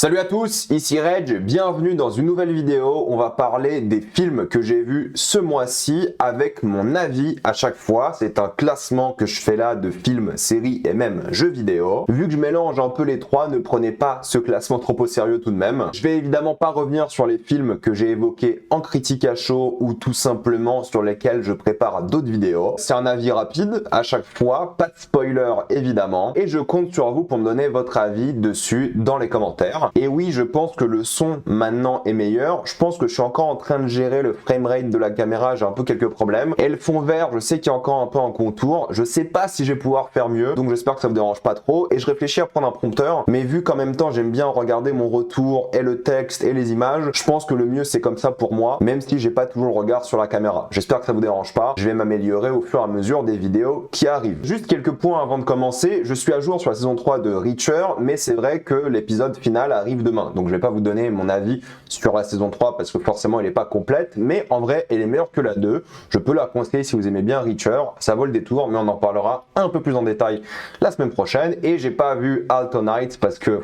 Salut à tous, ici Reg, bienvenue dans une nouvelle vidéo. On va parler des films que j'ai vus ce mois-ci avec mon avis à chaque fois. C'est un classement que je fais là de films, séries et même jeux vidéo. Vu que je mélange un peu les trois, ne prenez pas ce classement trop au sérieux tout de même. Je vais évidemment pas revenir sur les films que j'ai évoqués en critique à chaud ou tout simplement sur lesquels je prépare d'autres vidéos. C'est un avis rapide à chaque fois, pas de spoiler évidemment. Et je compte sur vous pour me donner votre avis dessus dans les commentaires. Et oui, je pense que le son maintenant est meilleur. Je pense que je suis encore en train de gérer le framerate de la caméra, j'ai un peu quelques problèmes. Et le fond vert, je sais qu'il y a encore un peu en contour. Je sais pas si je vais pouvoir faire mieux, donc j'espère que ça vous dérange pas trop. Et je réfléchis à prendre un prompteur, mais vu qu'en même temps j'aime bien regarder mon retour et le texte et les images, je pense que le mieux c'est comme ça pour moi, même si j'ai pas toujours le regard sur la caméra. J'espère que ça vous dérange pas. Je vais m'améliorer au fur et à mesure des vidéos qui arrivent. Juste quelques points avant de commencer. Je suis à jour sur la saison 3 de Reacher, mais c'est vrai que l'épisode final arrive demain. Donc je vais pas vous donner mon avis sur la saison 3 parce que forcément elle est pas complète, mais en vrai elle est meilleure que la 2. Je peux la conseiller si vous aimez bien Reacher, ça vaut le détour, mais on en parlera un peu plus en détail la semaine prochaine. Et j'ai pas vu Alto Night parce que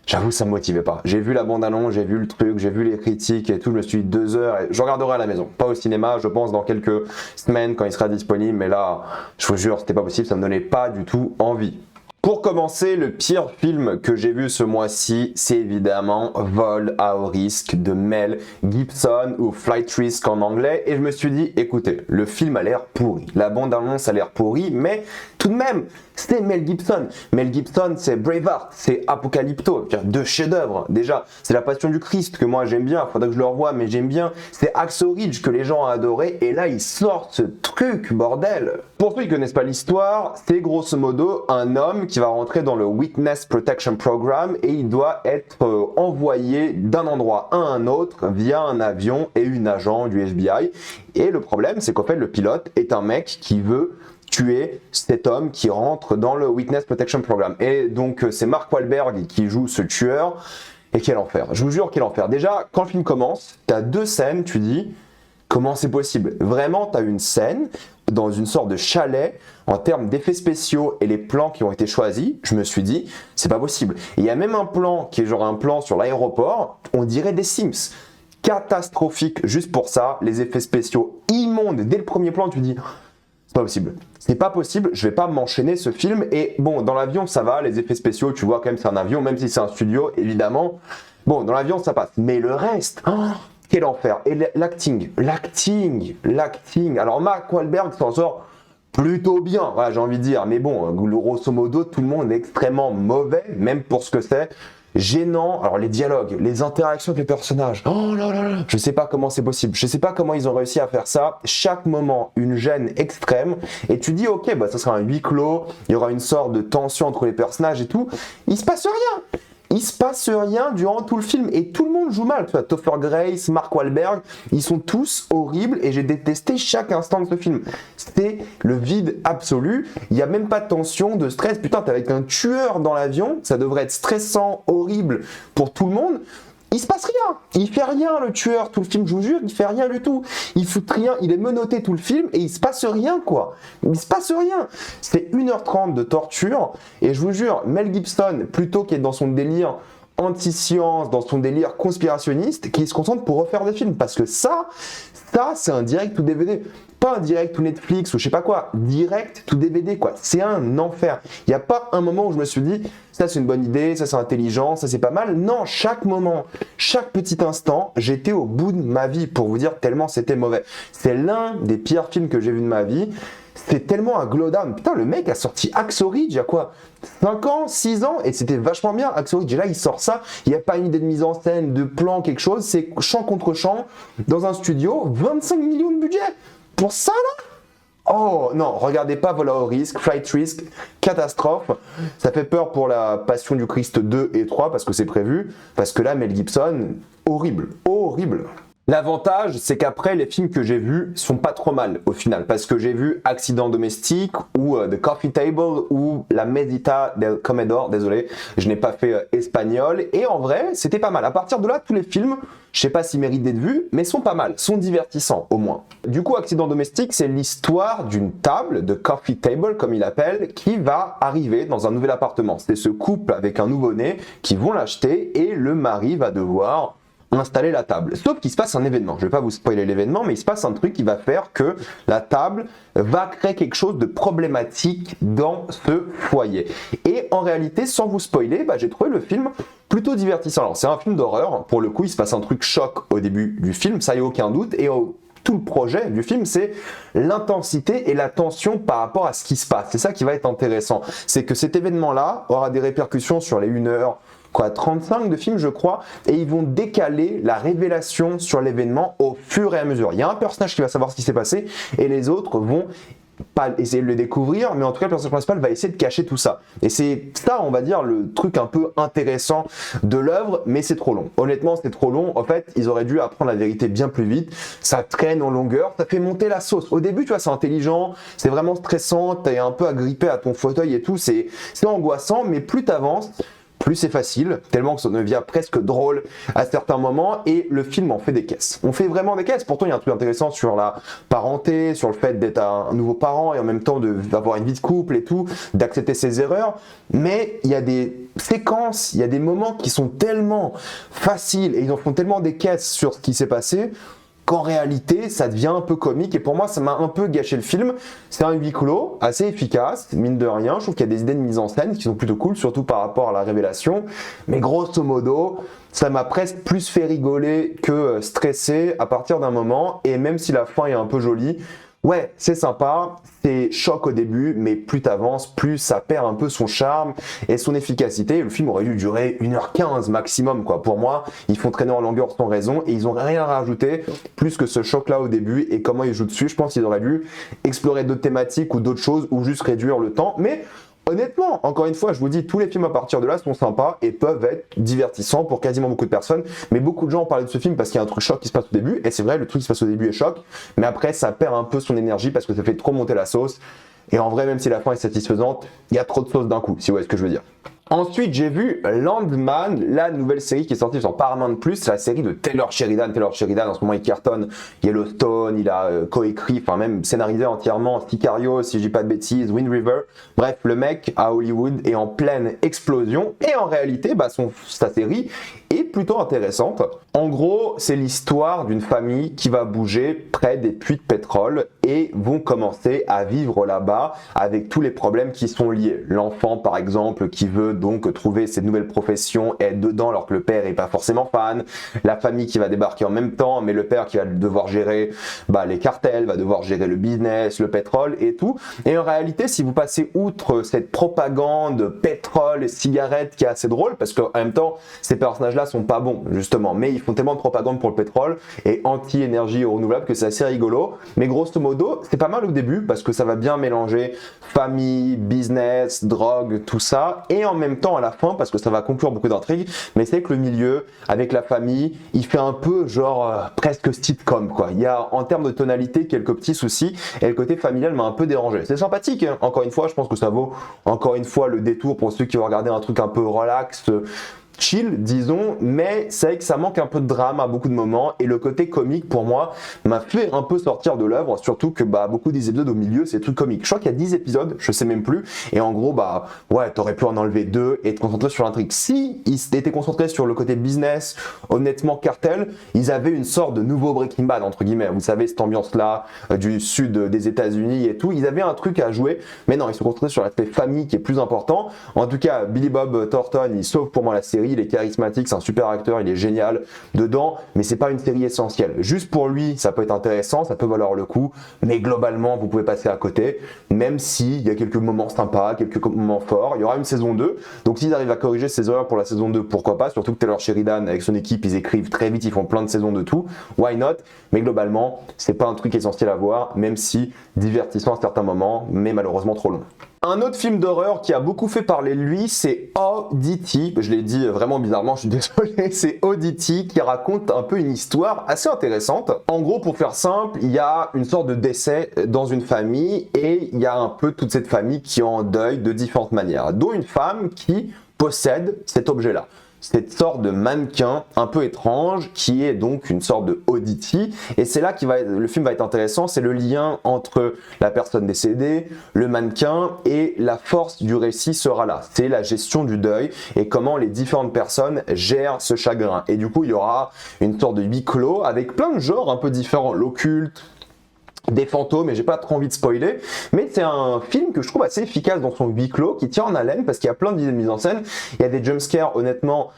j'avoue ça me motivait pas. J'ai vu la bande-annonce, j'ai vu le truc, j'ai vu les critiques et tout, je me suis dit 2 heures et je regarderai à la maison, pas au cinéma, je pense dans quelques semaines quand il sera disponible, mais là je vous jure c'était pas possible, ça me donnait pas du tout envie. Pour commencer, le pire film que j'ai vu ce mois-ci, c'est évidemment Vol à haut risque de Mel Gibson ou Flight Risk en anglais. Et je me suis dit, écoutez, le film a l'air pourri. La bande-annonce a l'air pourrie, mais tout de même, c'est Mel Gibson. Mel Gibson, c'est Braveheart, c'est Apocalypto, deux chefs-d'œuvre. Déjà, c'est La Passion du Christ que moi j'aime bien, faudrait que je le revoie, mais j'aime bien. C'est Hacksaw Ridge que les gens ont adoré, et là, ils sortent ce truc, bordel. Pour ceux qui connaissent pas l'histoire, c'est grosso modo un homme qui va rentrer dans le Witness Protection Program et il doit être envoyé d'un endroit à un autre via un avion et une agent du FBI. Et le problème, c'est qu'en fait, le pilote est un mec qui veut tuer cet homme qui rentre dans le Witness Protection Program. Et donc, c'est Mark Wahlberg qui joue ce tueur. Et quel enfer. Je vous jure, quel enfer. Déjà, quand le film commence, t'as 2 scènes, tu dis, comment c'est possible? Vraiment, t'as une scène dans une sorte de chalet, en termes d'effets spéciaux et les plans qui ont été choisis, je me suis dit, c'est pas possible. Et il y a même un plan qui est genre un plan sur l'aéroport, on dirait des Sims. Catastrophique, juste pour ça, les effets spéciaux immondes. Dès le premier plan, tu dis, c'est pas possible. C'est pas possible, je vais pas m'enchaîner ce film. Et bon, dans l'avion, ça va, les effets spéciaux, tu vois quand même, c'est un avion, même si c'est un studio, évidemment. Bon, dans l'avion, ça passe. Mais le reste, quel enfer. Et l'acting. Alors, Mark Wahlberg s'en sort plutôt bien, voilà, j'ai envie de dire. Mais bon, grosso modo, tout le monde est extrêmement mauvais, même pour ce que c'est. Gênant. Alors, les dialogues, les interactions avec les personnages. Oh là là là. Je sais pas comment c'est possible. Je sais pas comment ils ont réussi à faire ça. Chaque moment, une gêne extrême. Et tu dis, ok, bah, ça sera un huis clos. Il y aura une sorte de tension entre les personnages et tout. Il se passe rien. Il se passe rien durant tout le film et tout le monde joue mal. Tu vois, Topher Grace, Mark Wahlberg, ils sont tous horribles et j'ai détesté chaque instant de ce film. C'était le vide absolu. Il n'y a même pas de tension, de stress. Putain, t'es avec un tueur dans l'avion, ça devrait être stressant, horrible pour tout le monde. Il se passe rien, il fait rien le tueur, tout le film, je vous jure, il fait rien du tout. Il fout rien, il est menotté tout le film et il se passe rien quoi. Il se passe rien. C'est 1h30 de torture et je vous jure, Mel Gibson, plutôt qu'être dans son délire anti-science, dans son délire conspirationniste, qui se concentre pour refaire des films. Parce que ça c'est un direct ou DVD. Pas un direct ou Netflix ou je sais pas quoi, direct to DVD quoi. C'est un enfer. Il n'y a pas un moment où je me suis dit, ça c'est une bonne idée, ça c'est intelligent, ça c'est pas mal. Non, chaque moment, chaque petit instant, j'étais au bout de ma vie pour vous dire tellement c'était mauvais. C'est l'un des pires films que j'ai vu de ma vie. C'est tellement un glowdown. Putain, le mec a sorti Hacksaw Ridge il y a quoi 5 ans, 6 ans, et c'était vachement bien. Hacksaw Ridge, et là il sort ça, il n'y a pas une idée de mise en scène, de plan, quelque chose, c'est champ contre champ, dans un studio, 25 millions de budget. Pour ça là? Oh non, regardez pas Vol à haut risque, Flight Risk, catastrophe. Ça fait peur pour La Passion du Christ 2 et 3 parce que c'est prévu. Parce que là, Mel Gibson, horrible, horrible. L'avantage, c'est qu'après, les films que j'ai vus sont pas trop mal au final, parce que j'ai vu Accident domestique ou The Coffee Table ou La Mesita del Comedor, désolé, je n'ai pas fait espagnol, et en vrai, c'était pas mal. À partir de là, tous les films, je sais pas s'ils méritent d'être vus, mais sont pas mal, sont divertissants au moins. Du coup, Accident domestique, c'est l'histoire d'une table, de coffee table comme il appelle, qui va arriver dans un nouvel appartement. C'est ce couple avec un nouveau-né qui vont l'acheter et le mari va devoir installer la table. Sauf qu'il se passe un événement. Je vais pas vous spoiler l'événement, mais il se passe un truc qui va faire que la table va créer quelque chose de problématique dans ce foyer. Et en réalité, sans vous spoiler, j'ai trouvé le film plutôt divertissant. Alors c'est un film d'horreur, pour le coup il se passe un truc choc au début du film, ça y a aucun doute, et tout le projet du film, c'est l'intensité et la tension par rapport à ce qui se passe. C'est ça qui va être intéressant. C'est que cet événement-là aura des répercussions sur les 1h, 35 de film, je crois, et ils vont décaler la révélation sur l'événement au fur et à mesure. Il y a un personnage qui va savoir ce qui s'est passé, et les autres vont pas essayer de le découvrir, mais en tout cas le personnage principal va essayer de cacher tout ça. Et c'est ça, on va dire, le truc un peu intéressant de l'œuvre, mais c'est trop long. Honnêtement, c'est trop long. En fait, ils auraient dû apprendre la vérité bien plus vite. Ça traîne en longueur, ça fait monter la sauce. Au début, tu vois, c'est intelligent, c'est vraiment stressant, t'es un peu agrippé à ton fauteuil et tout, c'est angoissant, mais plus t'avances, plus c'est facile, tellement que ça devient presque drôle à certains moments, et le film en fait des caisses. On fait vraiment des caisses. Pourtant, il y a un truc intéressant sur la parenté, sur le fait d'être un nouveau parent et en même temps d'avoir une vie de couple et tout, d'accepter ses erreurs. Mais il y a des séquences, il y a des moments qui sont tellement faciles et ils en font tellement des caisses sur ce qui s'est passé qu'en réalité, ça devient un peu comique, et pour moi, ça m'a un peu gâché le film. C'est un huis clos assez efficace, mine de rien. Je trouve qu'il y a des idées de mise en scène qui sont plutôt cool, surtout par rapport à la révélation. Mais grosso modo, ça m'a presque plus fait rigoler que stresser à partir d'un moment, et même si la fin est un peu jolie, ouais, c'est sympa, c'est choc au début, mais plus t'avances, plus ça perd un peu son charme et son efficacité. Le film aurait dû durer 1h15 maximum, quoi. Pour moi, ils font traîner en longueur sans raison et ils ont rien rajouté plus que ce choc-là au début et comment ils jouent dessus. Je pense qu'ils auraient dû explorer d'autres thématiques ou d'autres choses ou juste réduire le temps, mais honnêtement, encore une fois, je vous dis, tous les films à partir de là sont sympas et peuvent être divertissants pour quasiment beaucoup de personnes. Mais beaucoup de gens ont parlé de ce film parce qu'il y a un truc choc qui se passe au début. Et c'est vrai, le truc qui se passe au début est choc. Mais après, ça perd un peu son énergie parce que ça fait trop monter la sauce. Et en vrai, même si la fin est satisfaisante, il y a trop de sauce d'un coup, si vous voyez ce que je veux dire. Ensuite, j'ai vu Landman, la nouvelle série qui est sortie sur Paramount+, c'est la série de Taylor Sheridan. Taylor Sheridan, en ce moment, il cartonne Yellowstone, il a coécrit, enfin même scénarisé entièrement Sicario, si je dis pas de bêtises, Wind River. Bref, le mec à Hollywood est en pleine explosion et en réalité, sa série est plutôt intéressante. En gros, c'est l'histoire d'une famille qui va bouger près des puits de pétrole et vont commencer à vivre là-bas avec tous les problèmes qui sont liés. L'enfant, par exemple, qui veut donc trouver cette nouvelle profession et être dedans alors que le père est pas forcément fan. La famille qui va débarquer en même temps, mais le père qui va devoir gérer les cartels, va devoir gérer le business, le pétrole et tout. Et en réalité, si vous passez outre cette propagande pétrole et cigarettes qui est assez drôle, parce qu'en même temps, ces personnages-là sont pas bons, justement, mais ils font tellement de propagande pour le pétrole et anti-énergie renouvelable que c'est assez rigolo. Mais grosso modo, c'est pas mal au début parce que ça va bien mélanger famille, business, drogue, tout ça, et en même temps à la fin, parce que ça va conclure beaucoup d'intrigues, mais c'est que le milieu, avec la famille, il fait un peu genre presque sitcom, quoi. Il y a en termes de tonalité quelques petits soucis, et le côté familial m'a un peu dérangé. C'est sympathique, hein. Encore une fois, je pense que ça vaut encore une fois le détour pour ceux qui vont regarder un truc un peu relax, chill, disons, mais c'est vrai que ça manque un peu de drame à beaucoup de moments, et le côté comique pour moi m'a fait un peu sortir de l'œuvre, surtout que beaucoup des épisodes au milieu c'est des trucs comiques. Je crois qu'il y a 10 épisodes, je sais même plus, et en gros ouais, t'aurais pu en enlever 2 et te concentrer sur l'intrigue. Si ils étaient concentrés sur le côté business, honnêtement cartel, ils avaient une sorte de nouveau Breaking Bad entre guillemets, vous savez, cette ambiance là du sud des États-Unis et tout, ils avaient un truc à jouer, mais non, ils sont concentrés sur l'aspect famille qui est plus important. En tout cas, Billy Bob Thornton, il sauve pour moi la série. Il est charismatique, c'est un super acteur, il est génial dedans, mais c'est pas une série essentielle. Juste pour lui, ça peut être intéressant, ça peut valoir le coup, mais globalement, vous pouvez passer à côté, même s'il y a quelques moments sympas, quelques moments forts. Il y aura une saison 2, donc s'ils arrivent à corriger ces erreurs pour la saison 2, pourquoi pas, surtout que Taylor Sheridan, avec son équipe, ils écrivent très vite, ils font plein de saisons de tout, why not, mais globalement, c'est pas un truc essentiel à voir, même si divertissant à certains moments, mais malheureusement trop long. Un autre film d'horreur qui a beaucoup fait parler de lui, c'est Oddity. Je l'ai dit vraiment bizarrement, je suis désolé. C'est Oddity qui raconte un peu une histoire assez intéressante. En gros, pour faire simple, il y a une sorte de décès dans une famille et il y a un peu toute cette famille qui est en deuil de différentes manières, dont une femme qui possède cet objet-là. Cette sorte de mannequin un peu étrange qui est donc une sorte de Oddity, et c'est là que le film va être intéressant, c'est le lien entre la personne décédée, le mannequin, et la force du récit sera là. C'est la gestion du deuil et comment les différentes personnes gèrent ce chagrin. Et du coup, il y aura une sorte de huis clos avec plein de genres un peu différents, l'occulte, des fantômes, et j'ai pas trop envie de spoiler, mais c'est un film que je trouve assez efficace dans son huis clos, qui tient en haleine parce qu'il y a plein d'idées de mise en scène. Il y a des jumpscares, honnêtement,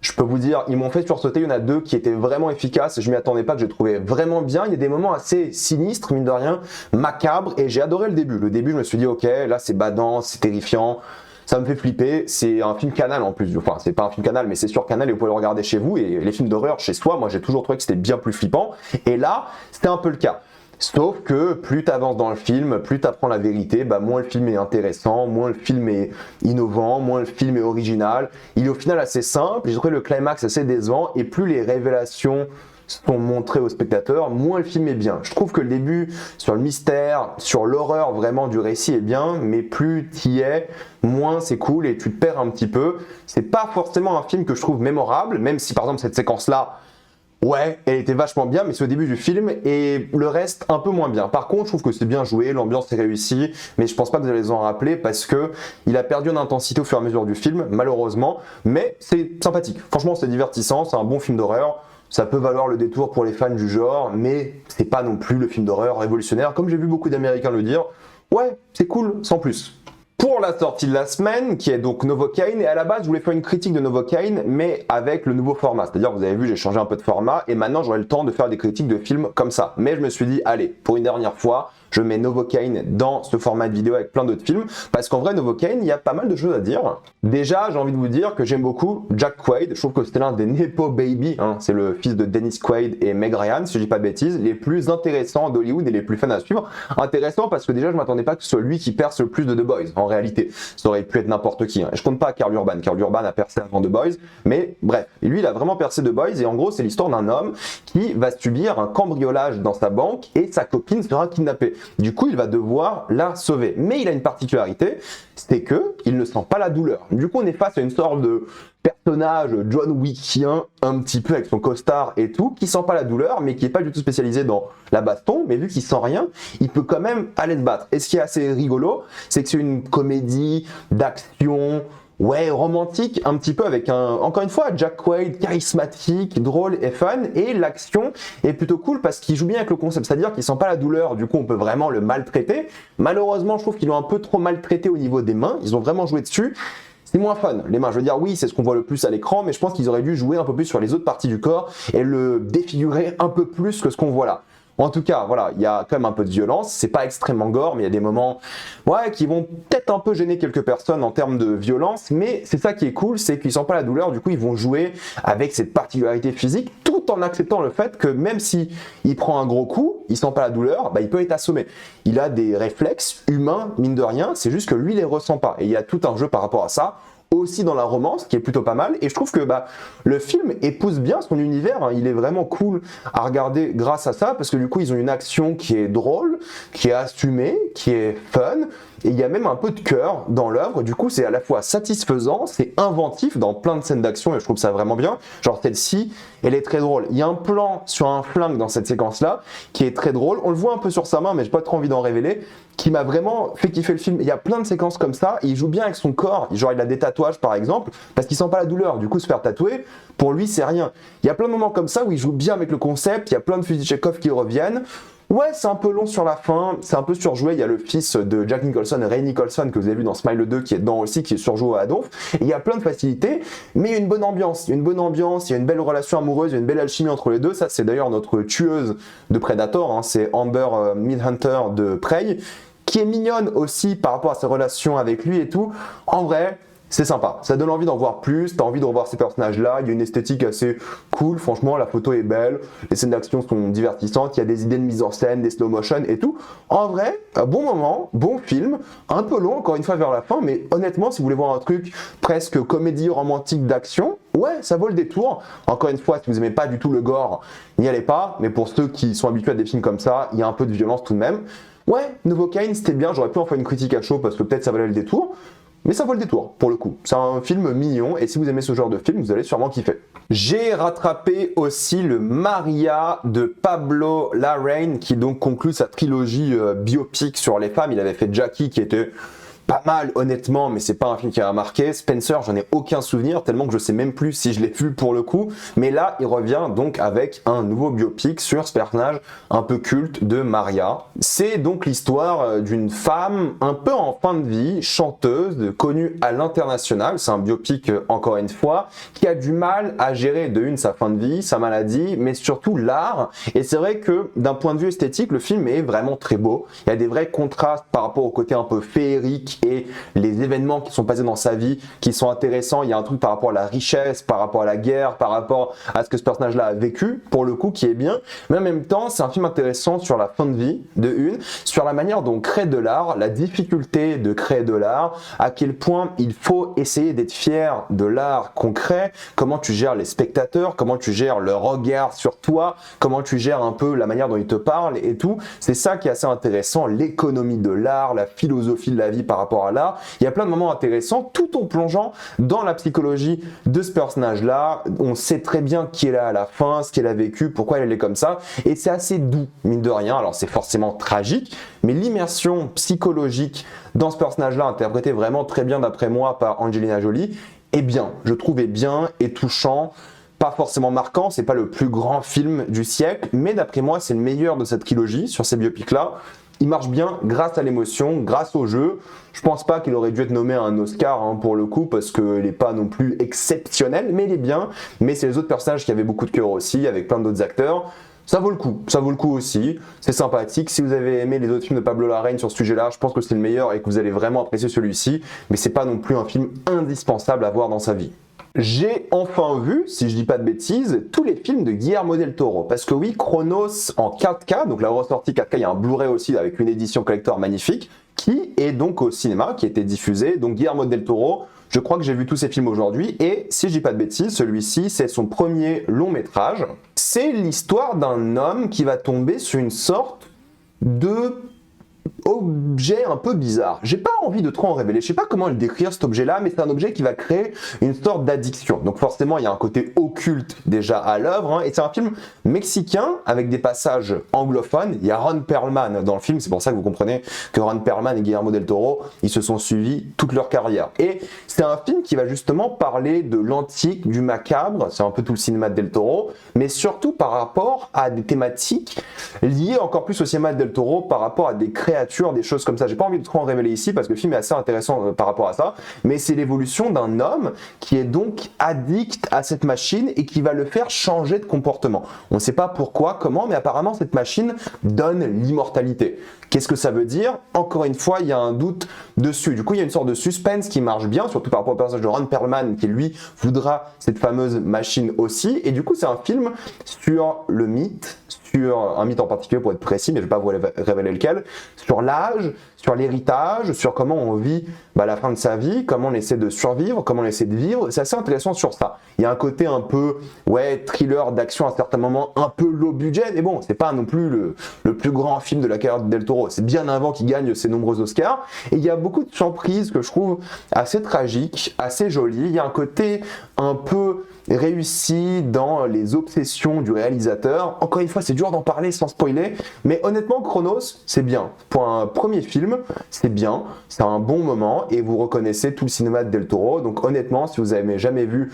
je peux vous dire, ils m'ont fait sursauter. Il y en a deux qui étaient vraiment efficaces, je m'y attendais pas, que j'ai trouvé vraiment bien. Il y a des moments assez sinistres, mine de rien, macabres, et j'ai adoré le début. Le début, je me suis dit, ok, là c'est badant, c'est terrifiant, ça me fait flipper. C'est un film Canal en plus, enfin c'est pas un film Canal, mais c'est sur Canal et vous pouvez le regarder chez vous. Et les films d'horreur chez soi, moi j'ai toujours trouvé que c'était bien plus flippant, et là c'était un peu le cas. Sauf que plus tu avances dans le film, plus tu apprends la vérité, moins le film est intéressant, moins le film est innovant, moins le film est original. Il est au final assez simple, j'ai trouvé le climax assez décevant, et plus les révélations sont montrées aux spectateurs, moins le film est bien. Je trouve que le début, sur le mystère, sur l'horreur vraiment du récit est bien, mais plus tu y es, moins c'est cool et tu te perds un petit peu. C'est pas forcément un film que je trouve mémorable, même si par exemple cette séquence-là, ouais, elle était vachement bien, mais c'est au début du film, et le reste un peu moins bien. Par contre, je trouve que c'est bien joué, l'ambiance est réussie, mais je pense pas que vous allez vous en rappeler parce que il a perdu en intensité au fur et à mesure du film, malheureusement, mais c'est sympathique. Franchement, c'est divertissant, c'est un bon film d'horreur. Ça peut valoir le détour pour les fans du genre, mais c'est pas non plus le film d'horreur révolutionnaire, comme j'ai vu beaucoup d'Américains le dire. Ouais, c'est cool, sans plus. Pour la sortie de la semaine, qui est donc Novocaine, et à la base je voulais faire une critique de Novocaine, mais avec le nouveau format, c'est-à-dire vous avez vu j'ai changé un peu de format, et maintenant j'aurai le temps de faire des critiques de films comme ça. Mais je me suis dit, allez, pour une dernière fois, je mets Novocaine dans ce format de vidéo avec plein d'autres films, parce qu'en vrai Novocaine, il y a pas mal de choses à dire. Déjà, j'ai envie de vous dire que j'aime beaucoup Jack Quaid, je trouve que c'était l'un des Nepo Baby, c'est le fils de Dennis Quaid et Meg Ryan, si je dis pas de bêtises, les plus intéressants d'Hollywood et les plus fun à suivre. Intéressant parce que déjà je m'attendais pas que ce soit lui qui perce le plus de The Boys, en réalité. Ça aurait pu être n'importe qui. Je compte pas Karl Urban a percé avant The Boys, mais bref, lui il a vraiment percé The Boys, et en gros c'est l'histoire d'un homme qui va subir un cambriolage dans sa banque et sa copine sera kidnappée. Du coup il va devoir la sauver, mais il a une particularité, c'est que il ne sent pas la douleur. Du coup on est face à une sorte de personnage John Wickien, un petit peu avec son costard et tout, qui sent pas la douleur, mais qui est pas du tout spécialisé dans la baston, mais vu qu'il sent rien, il peut quand même aller se battre. Et ce qui est assez rigolo, c'est que c'est une comédie d'action, ouais, romantique, un petit peu avec encore une fois, Jack Quaid, charismatique, drôle et fun, et l'action est plutôt cool parce qu'il joue bien avec le concept, c'est-à-dire qu'il sent pas la douleur, du coup on peut vraiment le maltraiter. Malheureusement, je trouve qu'ils l'ont un peu trop maltraité au niveau des mains, ils ont vraiment joué dessus. C'est moins fun, les mains. Je veux dire, oui, c'est ce qu'on voit le plus à l'écran, mais je pense qu'ils auraient dû jouer un peu plus sur les autres parties du corps et le défigurer un peu plus que ce qu'on voit là. En tout cas, voilà, il y a quand même un peu de violence, c'est pas extrêmement gore, mais il y a des moments qui vont peut-être un peu gêner quelques personnes en termes de violence, mais c'est ça qui est cool, c'est qu'ils sentent pas la douleur, du coup ils vont jouer avec cette particularité physique, tout en acceptant le fait que même si il prend un gros coup, il sent pas la douleur, il peut être assommé. Il a des réflexes humains, mine de rien, c'est juste que lui les ressent pas, et il y a tout un jeu par rapport à ça, aussi dans la romance, qui est plutôt pas mal, et je trouve que le film épouse bien son univers, il est vraiment cool à regarder grâce à ça, parce que du coup ils ont une action qui est drôle, qui est assumée, qui est fun, et il y a même un peu de cœur dans l'œuvre, du coup c'est à la fois satisfaisant, c'est inventif dans plein de scènes d'action, et je trouve ça vraiment bien, genre celle-ci, elle est très drôle. Il y a un plan sur un flingue dans cette séquence-là, qui est très drôle, on le voit un peu sur sa main, mais j'ai pas trop envie d'en révéler, qui m'a vraiment fait kiffer le film. Il y a plein de séquences comme ça, et il joue bien avec son corps, genre il a des tatouages par exemple, parce qu'il sent pas la douleur, du coup se faire tatouer, pour lui c'est rien. Il y a plein de moments comme ça où il joue bien avec le concept, il y a plein de fusils Chekhov qui reviennent. Ouais, c'est un peu long sur la fin, c'est un peu surjoué, il y a le fils de Jack Nicholson, Ray Nicholson, que vous avez vu dans Smile 2, qui est dedans aussi, qui est surjoué à donf, et il y a plein de facilités, mais il y a une bonne ambiance, il y a une belle relation amoureuse, il y a une belle alchimie entre les deux, ça c'est d'ailleurs notre tueuse de Predator, c'est Amber Midhunter de Prey, qui est mignonne aussi par rapport à ses relations avec lui et tout. En vrai, c'est sympa. Ça donne envie d'en voir plus, t'as envie de revoir ces personnages-là, il y a une esthétique assez cool, franchement, la photo est belle, les scènes d'action sont divertissantes, il y a des idées de mise en scène, des slow motion et tout. En vrai, un bon moment, bon film, un peu long encore une fois vers la fin, mais honnêtement, si vous voulez voir un truc presque comédie romantique d'action, ouais, ça vaut le détour. Encore une fois, si vous aimez pas du tout le gore, n'y allez pas, mais pour ceux qui sont habitués à des films comme ça, il y a un peu de violence tout de même. Ouais, Novocaine, c'était bien, j'aurais pu en faire une critique à chaud parce que peut-être ça valait le détour, mais ça vaut le détour, pour le coup. C'est un film mignon, et si vous aimez ce genre de film, vous allez sûrement kiffer. J'ai rattrapé aussi le Maria de Pablo Larraín, qui donc conclut sa trilogie biopic sur les femmes. Il avait fait Jackie, qui était pas mal honnêtement, mais c'est pas un film qui m'a marqué. Spencer, j'en ai aucun souvenir, tellement que je sais même plus si je l'ai vu pour le coup. Mais là, il revient donc avec un nouveau biopic sur ce personnage un peu culte de Maria. C'est donc l'histoire d'une femme un peu en fin de vie, chanteuse, connue à l'international. C'est un biopic, encore une fois, qui a du mal à gérer de une sa fin de vie, sa maladie, mais surtout l'art. Et c'est vrai que d'un point de vue esthétique, le film est vraiment très beau. Il y a des vrais contrastes par rapport au côté un peu féerique et les événements qui sont passés dans sa vie qui sont intéressants. Il y a un truc par rapport à la richesse, par rapport à la guerre, par rapport à ce que ce personnage-là a vécu, pour le coup, qui est bien. Mais en même temps, c'est un film intéressant sur la fin de vie, de une, sur la manière dont on crée de l'art, la difficulté de créer de l'art, à quel point il faut essayer d'être fier de l'art qu'on crée, comment tu gères les spectateurs, comment tu gères leur regard sur toi, comment tu gères un peu la manière dont ils te parlent et tout. C'est ça qui est assez intéressant, l'économie de l'art, la philosophie de la vie par rapport à l'art. Il y a plein de moments intéressants tout en plongeant dans la psychologie de ce personnage-là. On sait très bien qui est là à la fin, ce qu'elle a vécu, pourquoi elle est comme ça. Et c'est assez doux, mine de rien. Alors c'est forcément tragique, mais l'immersion psychologique dans ce personnage-là, interprété vraiment très bien d'après moi par Angelina Jolie, est bien. Je trouvais bien et touchant. Pas forcément marquant, c'est pas le plus grand film du siècle, mais d'après moi, c'est le meilleur de cette trilogie sur ces biopics-là. Il marche bien grâce à l'émotion, grâce au jeu. Je pense pas qu'il aurait dû être nommé à un Oscar pour le coup, parce qu'il n'est pas non plus exceptionnel, mais il est bien. Mais c'est les autres personnages qui avaient beaucoup de cœur aussi, avec plein d'autres acteurs. Ça vaut le coup aussi, c'est sympathique. Si vous avez aimé les autres films de Pablo Larraín sur ce sujet-là, je pense que c'est le meilleur et que vous allez vraiment apprécier celui-ci, mais c'est pas non plus un film indispensable à voir dans sa vie. J'ai enfin vu, si je dis pas de bêtises, tous les films de Guillermo del Toro. Parce que oui, Chronos en 4K, donc la ressortie 4K, il y a un Blu-ray aussi avec une édition collector magnifique, qui est donc au cinéma, qui a été diffusé. Donc Guillermo del Toro, je crois que j'ai vu tous ses films aujourd'hui, et si je dis pas de bêtises, celui-ci, c'est son premier long métrage. C'est l'histoire d'un homme qui va tomber sur une sorte de objet un peu bizarre. J'ai pas envie de trop en révéler, je sais pas comment le décrire cet objet-là, mais c'est un objet qui va créer une sorte d'addiction. Donc forcément, il y a un côté occulte déjà à l'œuvre, et c'est un film mexicain avec des passages anglophones. Il y a Ron Perlman dans le film, c'est pour ça que vous comprenez que Ron Perlman et Guillermo del Toro, ils se sont suivis toute leur carrière. Et c'est un film qui va justement parler de l'antique, du macabre, c'est un peu tout le cinéma de del Toro, mais surtout par rapport à des thématiques liées encore plus au cinéma de del Toro, par rapport à des créatures, des choses comme ça. J'ai pas envie de trop en révéler ici parce que le film est assez intéressant par rapport à ça, mais c'est l'évolution d'un homme qui est donc addict à cette machine et qui va le faire changer de comportement. On ne sait pas pourquoi, comment, mais apparemment cette machine donne l'immortalité. Qu'est-ce que ça veut dire? Encore une fois, il y a un doute dessus. Du coup, il y a une sorte de suspense qui marche bien, surtout par rapport au personnage de Ron Perlman qui lui voudra cette fameuse machine aussi. Et du coup, c'est un film sur le mythe, sur un mythe en particulier pour être précis, mais je ne vais pas vous révéler lequel, sur l'âge, sur l'héritage, sur comment on vit la fin de sa vie, comment on essaie de survivre, comment on essaie de vivre. C'est assez intéressant sur ça. Il y a un côté un peu thriller d'action à certains moments, un peu low budget, mais bon, c'est pas non plus le plus grand film de la carrière de del Toro. C'est bien avant qu'il gagne ses nombreux Oscars. Et il y a beaucoup de surprises que je trouve assez tragiques, assez jolies. Il y a un côté un peu réussi dans les obsessions du réalisateur. Encore une fois, c'est dur d'en parler sans spoiler, mais honnêtement, Chronos, c'est bien. Pour un premier film, c'est bien, c'est un bon moment, et vous reconnaissez tout le cinéma de del Toro. Donc honnêtement, si vous n'avez jamais vu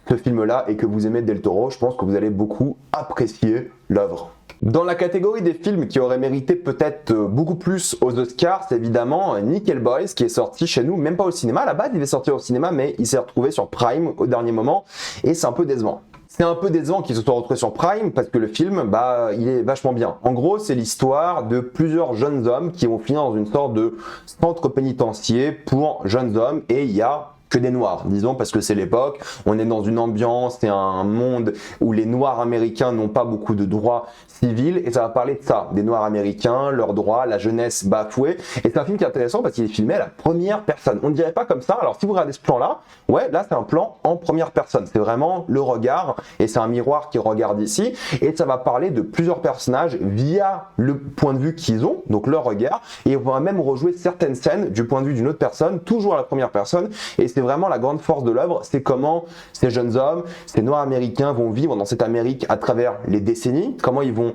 ce film-là et que vous aimez del Toro, je pense que vous allez beaucoup apprécier l'œuvre. Dans la catégorie des films qui auraient mérité peut-être beaucoup plus aux Oscars, c'est évidemment Nickel Boys qui est sorti chez nous, même pas au cinéma. À la base, il devait sortir au cinéma, mais il s'est retrouvé sur Prime au dernier moment, et c'est un peu décevant. C'est un peu décevant qu'il se soit retrouvé sur Prime parce que le film, il est vachement bien. En gros, c'est l'histoire de plusieurs jeunes hommes qui vont finir dans une sorte de centre pénitentiaire pour jeunes hommes, et il y a que des noirs, disons, parce que c'est l'époque, on est dans une ambiance et un monde où les noirs américains n'ont pas beaucoup de droits civils, et ça va parler de ça, des noirs américains, leurs droits, la jeunesse bafouée, et c'est un film qui est intéressant parce qu'il est filmé à la première personne. On ne dirait pas comme ça, alors si vous regardez ce plan-là, ouais, là c'est un plan en première personne, c'est vraiment le regard, et c'est un miroir qui regarde ici, et ça va parler de plusieurs personnages via le point de vue qu'ils ont, donc leur regard, et on va même rejouer certaines scènes du point de vue d'une autre personne, toujours à la première personne, et c'est vraiment la grande force de l'œuvre, c'est comment ces jeunes hommes, ces noirs américains vont vivre dans cette Amérique à travers les décennies, comment ils vont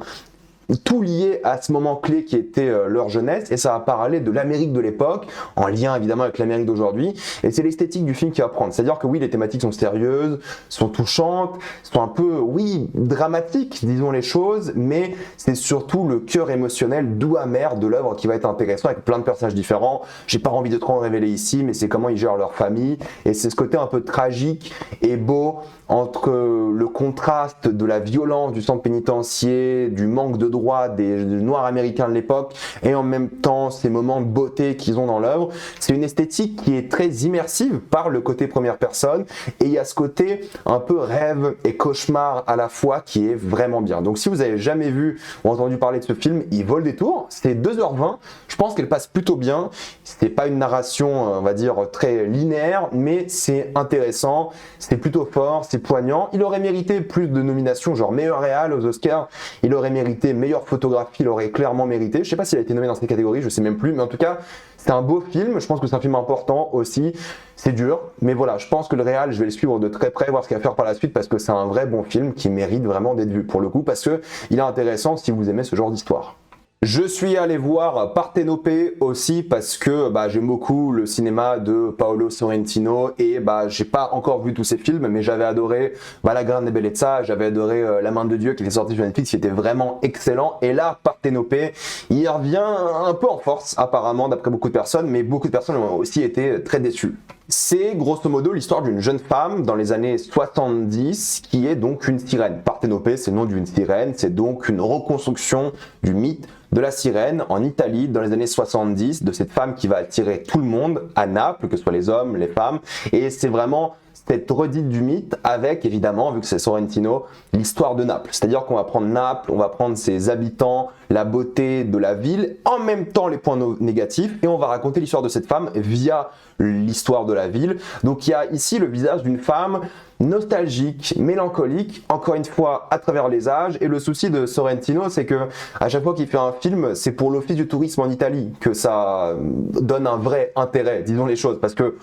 tout lié à ce moment clé qui était leur jeunesse, et ça va parler de l'Amérique de l'époque, en lien évidemment avec l'Amérique d'aujourd'hui, et c'est l'esthétique du film qui va prendre. C'est-à-dire que oui, les thématiques sont sérieuses, sont touchantes, sont un peu, oui, dramatiques, disons les choses, mais c'est surtout le cœur émotionnel doux amer de l'œuvre qui va être intéressant, avec plein de personnages différents. J'ai pas envie de trop en révéler ici, mais c'est comment ils gèrent leur famille, et c'est ce côté un peu tragique et beau entre le contraste de la violence du centre pénitentiaire, du manque de droits des noirs américains de l'époque, et en même temps ces moments de beauté qu'ils ont dans l'œuvre. C'est une esthétique qui est très immersive par le côté première personne, et il y a ce côté un peu rêve et cauchemar à la fois qui est vraiment bien. Donc si vous avez jamais vu ou entendu parler de ce film, il vaut le détour. C'est 2h20, je pense qu'elle passe plutôt bien. C'est pas une narration, on va dire, très linéaire, mais c'est intéressant, c'est plutôt fort, c'est poignant. Il aurait mérité plus de nominations, genre meilleur réal aux Oscars, il aurait mérité meilleure photographie, il aurait clairement mérité. Je sais pas s'il a été nommé dans cette catégorie, je sais même plus, mais en tout cas, c'est un beau film. Je pense que c'est un film important aussi. C'est dur, mais voilà, je pense que le réal, je vais le suivre de très près, voir ce qu'il va faire par la suite, parce que c'est un vrai bon film qui mérite vraiment d'être vu pour le coup, parce que il est intéressant si vous aimez ce genre d'histoire. Je suis allé voir Partenopée aussi parce que j'aime beaucoup le cinéma de Paolo Sorrentino, et j'ai pas encore vu tous ses films, mais j'avais adoré La Grande Bellezza, j'avais adoré La Main de Dieu qui était sorti sur Netflix, qui était vraiment excellent, et là Partenopée, il revient un peu en force apparemment d'après beaucoup de personnes, mais beaucoup de personnes ont aussi été très déçues. C'est grosso modo l'histoire d'une jeune femme dans les années 70 qui est donc une sirène. Partenopée, c'est le nom d'une sirène, c'est donc une reconstruction du mythe de la sirène en Italie dans les années 70, de cette femme qui va attirer tout le monde à Naples, que ce soit les hommes, les femmes, et c'est vraiment cette redite du mythe avec, évidemment, vu que c'est Sorrentino, l'histoire de Naples. C'est-à-dire qu'on va prendre Naples, on va prendre ses habitants, la beauté de la ville, en même temps les points négatifs, et on va raconter l'histoire de cette femme via l'histoire de la ville. Donc il y a ici le visage d'une femme nostalgique, mélancolique, encore une fois à travers les âges, et le souci de Sorrentino, c'est que à chaque fois qu'il fait un film, c'est pour l'office du tourisme en Italie que ça donne un vrai intérêt, disons les choses, parce que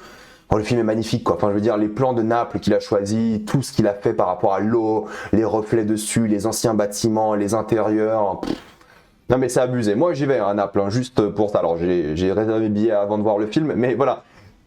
le film est magnifique, quoi. Enfin, je veux dire, les plans de Naples qu'il a choisis, tout ce qu'il a fait par rapport à l'eau, les reflets dessus, les anciens bâtiments, les intérieurs. Non, mais c'est abusé. Moi, j'y vais à Naples, juste pour ça. Alors, j'ai réservé mes billets avant de voir le film, mais voilà.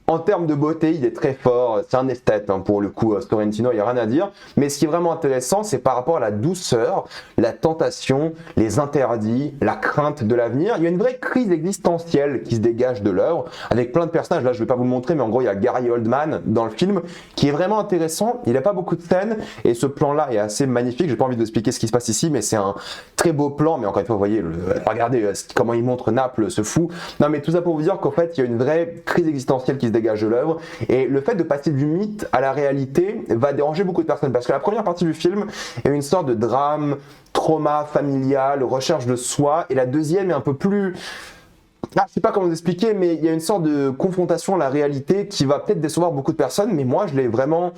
En termes de beauté, il est très fort, c'est un esthète pour le coup, Sorrentino, il n'y a rien à dire. Mais ce qui est vraiment intéressant, c'est par rapport à la douceur, la tentation, les interdits, la crainte de l'avenir. Il y a une vraie crise existentielle qui se dégage de l'œuvre, avec plein de personnages. Là, je ne vais pas vous le montrer, mais en gros, il y a Gary Oldman dans le film, qui est vraiment intéressant. Il n'a pas beaucoup de scènes, et ce plan-là est assez magnifique. Je n'ai pas envie d'expliquer ce qui se passe ici, mais c'est un très beau plan. Mais encore une fois, vous voyez, regardez comment il montre Naples, ce fou. Non, mais tout ça pour vous dire qu'en fait, il y a une vraie crise existentielle qui se dégage de l'œuvre, et le fait de passer du mythe à la réalité va déranger beaucoup de personnes, parce que la première partie du film est une sorte de drame, trauma familial, recherche de soi, et la deuxième est un peu plus... je sais pas comment vous expliquer, mais il y a une sorte de confrontation à la réalité qui va peut-être décevoir beaucoup de personnes, mais moi je l'ai vraiment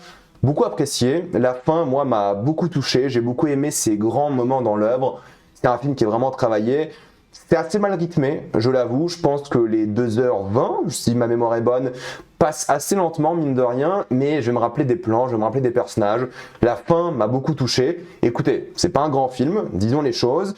beaucoup apprécié. La fin, moi, m'a beaucoup touché, j'ai beaucoup aimé ces grands moments dans l'œuvre. C'est un film qui est vraiment travaillé. C'est assez mal rythmé, je l'avoue. Je pense que les 2h20, si ma mémoire est bonne, passent assez lentement, mine de rien, mais je vais me rappeler des plans, je vais me rappeler des personnages. La fin m'a beaucoup touché. Écoutez, c'est pas un grand film, disons les choses.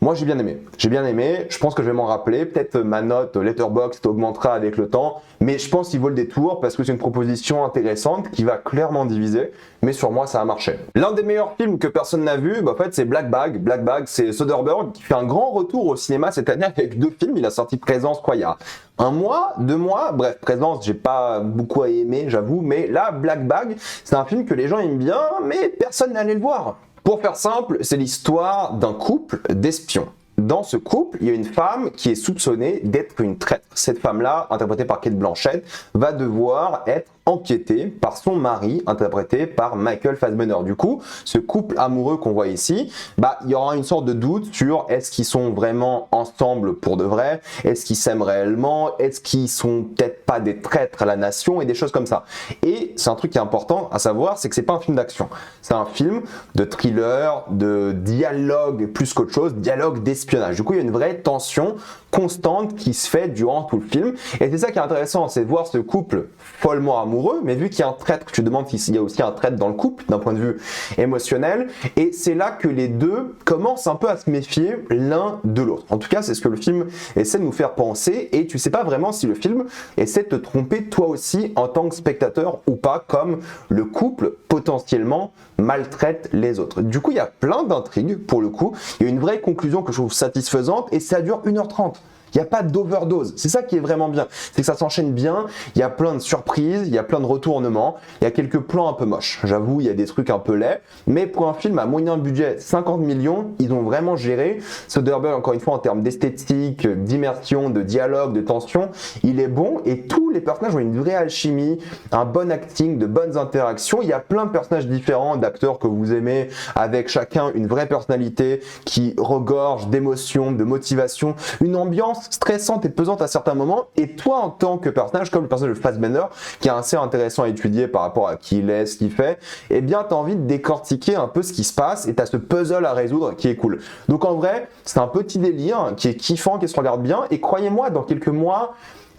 Moi, j'ai bien aimé. J'ai bien aimé. Je pense que je vais m'en rappeler. Peut-être ma note Letterboxd augmentera avec le temps. Mais je pense qu'il vaut le détour parce que c'est une proposition intéressante qui va clairement diviser. Mais sur moi, ça a marché. L'un des meilleurs films que personne n'a vu, en fait, c'est Black Bag. Black Bag, c'est Soderbergh qui fait un grand retour au cinéma cette année avec 2 films. Il a sorti Présence, quoi, il y a 1 mois, 2 mois. Bref, Présence, j'ai pas beaucoup aimé, j'avoue. Mais là, Black Bag, c'est un film que les gens aiment bien, mais personne n'est allé le voir. Pour faire simple, c'est l'histoire d'un couple d'espions. Dans ce couple, il y a une femme qui est soupçonnée d'être une traître. Cette femme-là, interprétée par Cate Blanchett, va devoir être enquêtée par son mari, interprété par Michael Fassbender. Du coup, ce couple amoureux qu'on voit ici, il y aura une sorte de doute sur est-ce qu'ils sont vraiment ensemble pour de vrai, est-ce qu'ils s'aiment réellement, est-ce qu'ils sont peut-être pas des traîtres à la nation et des choses comme ça. Et c'est un truc qui est important à savoir, c'est que c'est pas un film d'action, c'est un film de thriller, de dialogue plus qu'autre chose, dialogue d'espionnage. Du coup, il y a une vraie tension constante qui se fait durant tout le film. Et c'est ça qui est intéressant, c'est de voir ce couple follement amoureux, mais vu qu'il y a un traître, tu te demandes s'il y a aussi un traître dans le couple, d'un point de vue émotionnel. Et c'est là que les deux commencent un peu à se méfier l'un de l'autre. En tout cas, c'est ce que le film essaie de nous faire penser. Et tu sais pas vraiment si le film essaie de te tromper toi aussi en tant que spectateur ou pas, comme le couple potentiellement maltraite les autres. Du coup, il y a plein d'intrigues pour le coup. Il y a une vraie conclusion que je trouve satisfaisante et ça dure 1h30. Il n'y a pas d'overdose. C'est ça qui est vraiment bien. C'est que ça s'enchaîne bien. Il y a plein de surprises, il y a plein de retournements. Il y a quelques plans un peu moches. J'avoue, il y a des trucs un peu laids. Mais pour un film à moyen budget, 50 millions, ils ont vraiment géré. Soderbergh, encore une fois, en termes d'esthétique, d'immersion, de dialogue, de tension, il est bon. Et tous les personnages ont une vraie alchimie, un bon acting, de bonnes interactions. Il y a plein de personnages différents, d'acteurs que vous aimez, avec chacun une vraie personnalité qui regorge d'émotions, de motivation, une ambiance stressante et pesante à certains moments, et toi en tant que personnage, comme le personnage de Fassbender, qui est assez intéressant à étudier par rapport à qui il est, ce qu'il fait, eh bien tu as envie de décortiquer un peu ce qui se passe, et tu as ce puzzle à résoudre qui est cool. Donc en vrai, c'est un petit délire qui est kiffant, qui se regarde bien, et croyez-moi, dans quelques mois,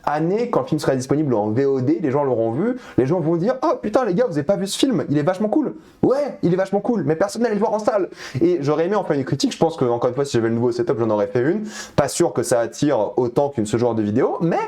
années, quand le film sera disponible en VOD, les gens l'auront vu, les gens vont dire « Oh putain les gars, vous avez pas vu ce film, il est vachement cool !» Ouais, il est vachement cool, mais personne n'allait le voir en salle. Et j'aurais aimé en faire une critique, je pense que encore une fois, si j'avais le nouveau setup, j'en aurais fait une. Pas sûr que ça attire autant qu'une ce genre de vidéo, mais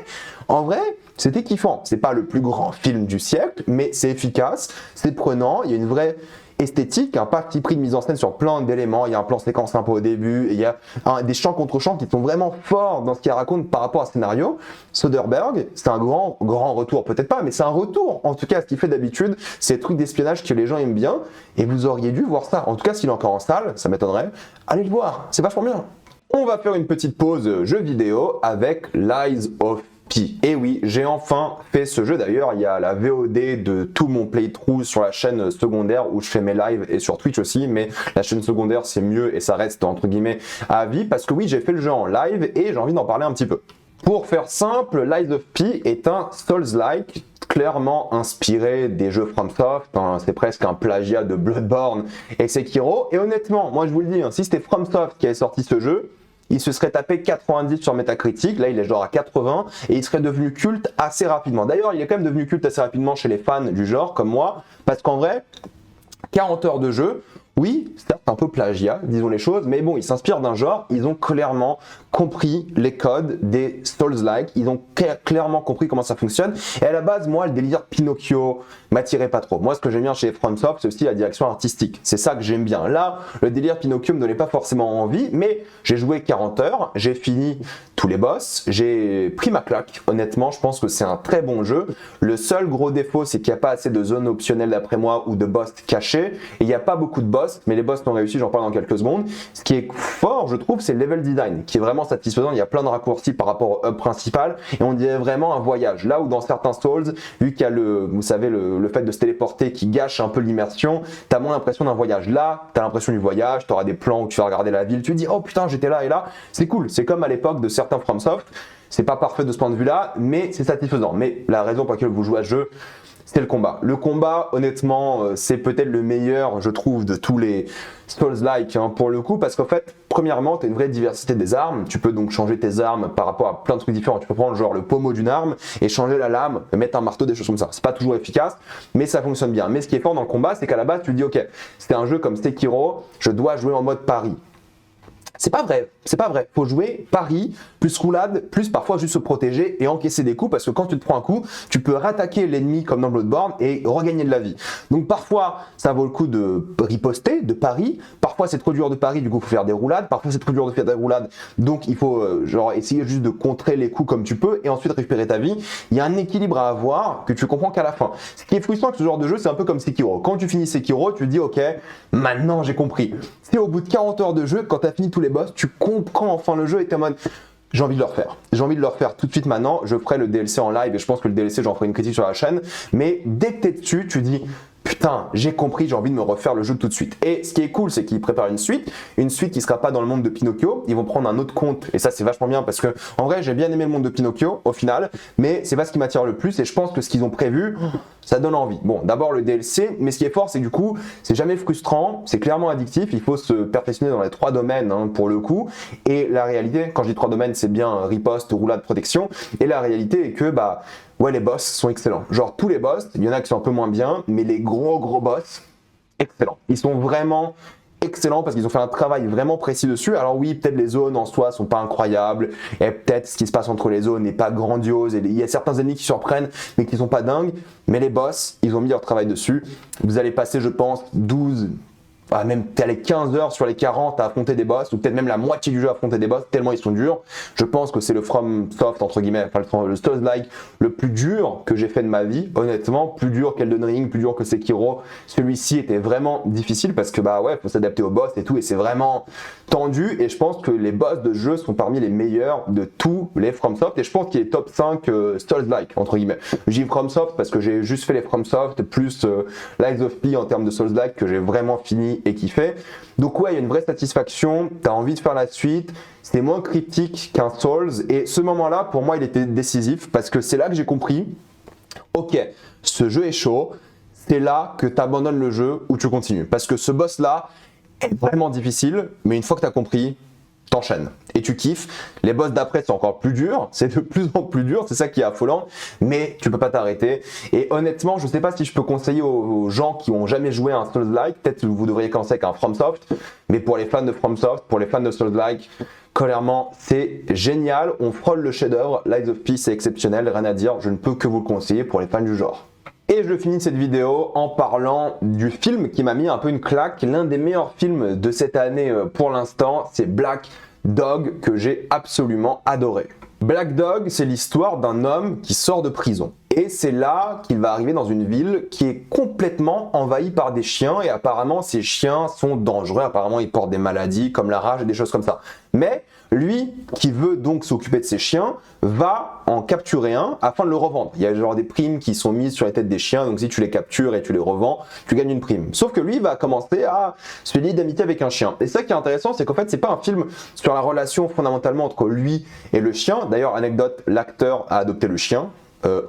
en vrai, c'était kiffant. C'est pas le plus grand film du siècle, mais c'est efficace, c'est prenant, il y a une vraie esthétique, un parti pris de mise en scène sur plein d'éléments. Il y a un plan séquence sympa au début, et il y a des chants contre chants qui sont vraiment forts dans ce qu'il raconte par rapport à ce scénario. Soderbergh, c'est un grand retour, peut-être pas, mais c'est un retour, en tout cas, à ce qu'il fait d'habitude, ces trucs d'espionnage que les gens aiment bien, et vous auriez dû voir ça. En tout cas, s'il est encore en salle, ça m'étonnerait, allez le voir, c'est vachement bien. On va faire une petite pause jeu vidéo avec Lies of P. Et oui, j'ai enfin fait ce jeu. D'ailleurs, il y a la VOD de tout mon playthrough sur la chaîne secondaire où je fais mes lives, et sur Twitch aussi, mais la chaîne secondaire c'est mieux et ça reste entre guillemets à vie, parce que oui, j'ai fait le jeu en live et j'ai envie d'en parler un petit peu. Pour faire simple, Lies of P est un Souls-like clairement inspiré des jeux FromSoft, c'est presque un plagiat de Bloodborne et Sekiro, et honnêtement, moi je vous le dis, si c'était FromSoft qui avait sorti ce jeu, il se serait tapé 90 sur Metacritic, là il est genre à 80, et il serait devenu culte assez rapidement. D'ailleurs, il est quand même devenu culte assez rapidement chez les fans du genre, comme moi, parce qu'en vrai, 40 heures de jeu, oui, c'est un peu plagiat, disons les choses, mais bon, ils s'inspirent d'un genre, ils ont clairement compris les codes des Souls-like, ils ont clairement compris comment ça fonctionne, et à la base, moi, le délire Pinocchio m'attirait pas trop. Moi, ce que j'aime bien chez FromSoft, c'est aussi la direction artistique, c'est ça que j'aime bien. Là, le délire Pinocchio me donnait pas forcément envie, mais j'ai joué 40 heures, j'ai fini tous les boss, j'ai pris ma claque, honnêtement, je pense que c'est un très bon jeu. Le seul gros défaut, c'est qu'il n'y a pas assez de zones optionnelles d'après moi, ou de boss cachés, et il n'y a pas beaucoup de boss, mais les boss sont réussis, j'en parle dans quelques secondes. Ce qui est fort, je trouve, c'est le level design, qui est vraiment satisfaisant. Il y a plein de raccourcis par rapport au hub principal, et on dirait vraiment un voyage. Là où dans certains Souls, vu qu'il y a vous savez, le fait de se téléporter qui gâche un peu l'immersion, t'as moins l'impression d'un voyage. Là, t'as l'impression du voyage, t'auras des plans où tu vas regarder la ville, tu te dis, oh putain, j'étais là et là. C'est cool, c'est comme à l'époque de certains FromSoft. C'est pas parfait de ce point de vue-là, mais c'est satisfaisant. Mais la raison pour laquelle vous jouez à ce jeu, c'est le combat. Le combat, honnêtement, c'est peut-être le meilleur, je trouve, de tous les Souls-like, pour le coup, parce qu'en fait, premièrement, tu as une vraie diversité des armes. Tu peux donc changer tes armes par rapport à plein de trucs différents. Tu peux prendre genre le pommeau d'une arme et changer la lame, mettre un marteau, des choses comme ça. C'est pas toujours efficace, mais ça fonctionne bien. Mais ce qui est fort dans le combat, c'est qu'à la base, tu te dis, ok, c'était un jeu comme Sekiro, je dois jouer en mode pari. C'est pas vrai, c'est pas vrai. Faut jouer pari, plus roulade, plus parfois juste se protéger et encaisser des coups, parce que quand tu te prends un coup, tu peux rattaquer l'ennemi comme dans Bloodborne et regagner de la vie. Donc parfois, ça vaut le coup de riposter, de pari. Parfois, c'est trop dur de pari, du coup, il faut faire des roulades. Parfois, c'est trop dur de faire des roulades, donc il faut genre essayer juste de contrer les coups comme tu peux et ensuite récupérer ta vie. Il y a un équilibre à avoir que tu comprends qu'à la fin. Ce qui est frustrant avec ce genre de jeu, c'est un peu comme Sekiro. Quand tu finis Sekiro, tu te dis, ok, maintenant j'ai compris. C'est au bout de 40 heures de jeu, quand tu as fini tous les boss, tu comprends enfin le jeu et t'es en mode j'ai envie de le refaire. J'ai envie de le refaire tout de suite maintenant. Je ferai le DLC en live et je pense que le DLC, j'en ferai une critique sur la chaîne. Mais dès que tu es dessus, tu dis putain, j'ai compris, j'ai envie de me refaire le jeu tout de suite. Et ce qui est cool, c'est qu'ils préparent une suite qui sera pas dans le monde de Pinocchio. Ils vont prendre un autre conte et ça, c'est vachement bien parce que en vrai, j'ai bien aimé le monde de Pinocchio au final, mais c'est pas ce qui m'attire le plus et je pense que ce qu'ils ont prévu, ça donne envie. Bon, d'abord le DLC, mais ce qui est fort, c'est que du coup, c'est jamais frustrant, c'est clairement addictif. Il faut se perfectionner dans les 3 domaines pour le coup. Et la réalité, quand je dis 3 domaines, c'est bien riposte, roulade, protection. Et la réalité est que ouais, les boss sont excellents. Genre tous les boss, il y en a qui sont un peu moins bien, mais les gros boss, excellents. Ils sont vraiment excellents parce qu'ils ont fait un travail vraiment précis dessus. Alors oui, peut-être les zones en soi sont pas incroyables, et peut-être ce qui se passe entre les zones n'est pas grandiose, et il y a certains ennemis qui surprennent, mais qui sont pas dingues. Mais les boss, ils ont mis leur travail dessus. Vous allez passer, je pense, 12... même aller 15 heures sur les 40 à affronter des boss, ou peut-être même la moitié du jeu à affronter des boss, tellement ils sont durs. Je pense que c'est le From Soft, entre guillemets, enfin le Souls-like le plus dur que j'ai fait de ma vie, honnêtement, plus dur qu'Elden Ring, plus dur que Sekiro. Celui-ci était vraiment difficile parce que ouais, faut s'adapter aux boss et tout, et c'est vraiment tendu, et je pense que les boss de jeu sont parmi les meilleurs de tous les From Soft, et je pense qu'il est top 5 Souls-like, entre guillemets. J'ai From Soft parce que j'ai juste fait les From Soft, plus Lies of P en termes de Souls-like que j'ai vraiment fini et kiffé. Donc ouais, il y a une vraie satisfaction, t'as envie de faire la suite, c'est moins cryptique qu'un Souls, et ce moment-là, pour moi, il était décisif, parce que c'est là que j'ai compris, ok, ce jeu est chaud, c'est là que tu abandonnes le jeu ou tu continues. Parce que ce boss-là est vraiment difficile, mais une fois que tu as compris, t'enchaînes et tu kiffes. Les boss d'après, c'est encore plus dur, c'est de plus en plus dur, c'est ça qui est affolant, mais tu peux pas t'arrêter. Et honnêtement, je sais pas si je peux conseiller aux gens qui ont jamais joué à un Souls-like, peut-être que vous devriez commencer avec un FromSoft, mais pour les fans de FromSoft, pour les fans de Souls-like, clairement, c'est génial, on frôle le chef-d'œuvre. Lies of P, c'est exceptionnel, rien à dire, je ne peux que vous le conseiller pour les fans du genre. Et je finis cette vidéo en parlant du film qui m'a mis un peu une claque. L'un des meilleurs films de cette année pour l'instant, c'est Black Dog, que j'ai absolument adoré. Black Dog, c'est l'histoire d'un homme qui sort de prison. Et c'est là qu'il va arriver dans une ville qui est complètement envahie par des chiens, et apparemment ces chiens sont dangereux, apparemment ils portent des maladies comme la rage et des choses comme ça. Mais lui, qui veut donc s'occuper de ces chiens, va en capturer un afin de le revendre. Il y a genre des primes qui sont mises sur les têtes des chiens, donc si tu les captures et tu les revends, tu gagnes une prime. Sauf que lui va commencer à se lier d'amitié avec un chien. Et ça qui est intéressant, c'est qu'en fait, c'est pas un film sur la relation fondamentalement entre lui et le chien. D'ailleurs, anecdote, l'acteur a adopté le chien.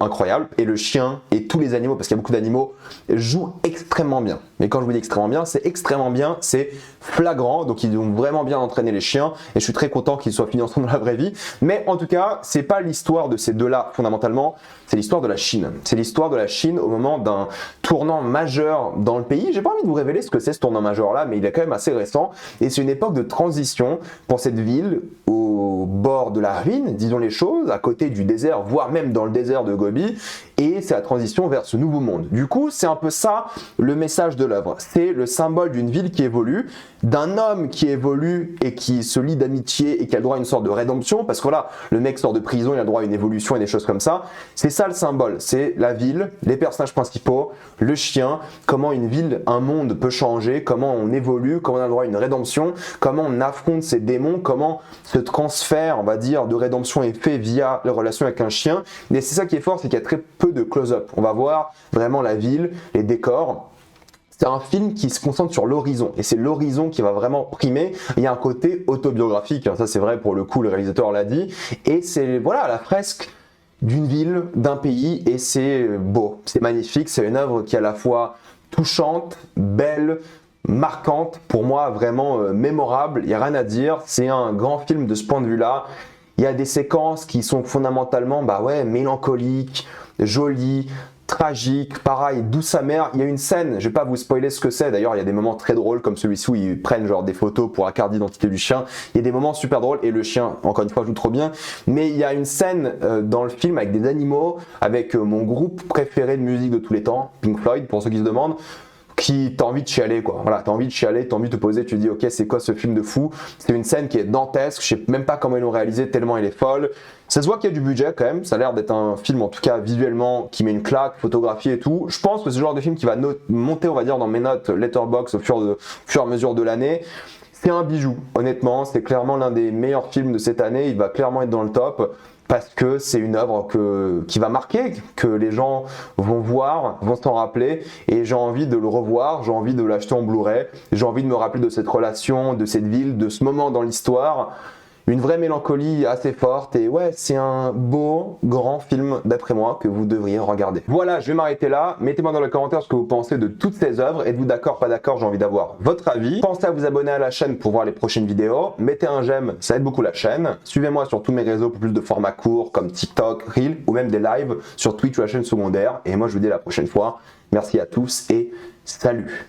Incroyable, et le chien et tous les animaux, parce qu'il y a beaucoup d'animaux, jouent extrêmement bien. Mais quand je vous dis extrêmement bien, c'est flagrant, donc ils ont vraiment bien entraîné les chiens, et je suis très content qu'ils soient finis ensemble dans la vraie vie. Mais en tout cas, c'est pas l'histoire de ces deux-là fondamentalement, c'est l'histoire de la Chine. C'est l'histoire de la Chine au moment d'un tournant majeur dans le pays. J'ai pas envie de vous révéler ce que c'est ce tournant majeur-là, mais il est quand même assez récent, et c'est une époque de transition pour cette ville au bord de la ruine, disons les choses, à côté du désert, voire même dans le désert de Gobi, et c'est la transition vers ce nouveau monde. Du coup, c'est un peu ça le message de l'œuvre. C'est le symbole d'une ville qui évolue, d'un homme qui évolue et qui se lie d'amitié et qui a le droit à une sorte de rédemption, parce que voilà, le mec sort de prison, il a le droit à une évolution et des choses comme ça. C'est ça le symbole, c'est la ville, les personnages principaux, le chien, comment une ville, un monde peut changer, comment on évolue, comment on a le droit à une rédemption, comment on affronte ses démons, comment ce transfert, on va dire, de rédemption est fait via la relation avec un chien. Et c'est ça qui est fort, c'est qu'il y a très peu de close-up. On va voir vraiment la ville, les décors. C'est un film qui se concentre sur l'horizon, et c'est l'horizon qui va vraiment primer. Il y a un côté autobiographique, hein, ça c'est vrai pour le coup, le réalisateur l'a dit, et c'est voilà la fresque d'une ville, d'un pays, et c'est beau, c'est magnifique, c'est une œuvre qui est à la fois touchante, belle, marquante, pour moi vraiment mémorable, il n'y a rien à dire, c'est un grand film de ce point de vue-là. Il y a des séquences qui sont fondamentalement mélancoliques, jolies, tragiques, pareil, douce amère. Il y a une scène, je vais pas vous spoiler ce que c'est, d'ailleurs il y a des moments très drôles comme celui-ci où ils prennent genre des photos pour la carte d'identité du chien. Il y a des moments super drôles et le chien, encore une fois, joue trop bien. Mais il y a une scène dans le film avec des animaux, avec mon groupe préféré de musique de tous les temps, Pink Floyd, pour ceux qui se demandent, qui t'as envie de chialer quoi. Voilà, t'as envie de chialer, t'as envie de te poser, tu te dis ok c'est quoi ce film de fou. C'est une scène qui est dantesque, je sais même pas comment ils l'ont réalisé tellement elle est folle. Ça se voit qu'il y a du budget quand même, ça a l'air d'être un film en tout cas visuellement qui met une claque, photographie et tout. Je pense que c'est le genre de film qui va monter on va dire dans mes notes Letterboxd au fur et à mesure de l'année. C'est un bijou, honnêtement, c'est clairement l'un des meilleurs films de cette année, il va clairement être dans le top parce que c'est une œuvre qui va marquer, que les gens vont voir, vont s'en rappeler et j'ai envie de le revoir, j'ai envie de l'acheter en Blu-ray, j'ai envie de me rappeler de cette relation, de cette ville, de ce moment dans l'histoire. Une vraie mélancolie assez forte et ouais, c'est un beau, grand film d'après moi que vous devriez regarder. Voilà, je vais m'arrêter là. Mettez-moi dans les commentaires ce que vous pensez de toutes ces œuvres. Êtes-vous d'accord, pas d'accord? J'ai envie d'avoir votre avis. Pensez à vous abonner à la chaîne pour voir les prochaines vidéos. Mettez un j'aime, ça aide beaucoup la chaîne. Suivez-moi sur tous mes réseaux pour plus de formats courts comme TikTok, Reel ou même des lives sur Twitch ou la chaîne secondaire. Et moi, je vous dis à la prochaine fois. Merci à tous et salut!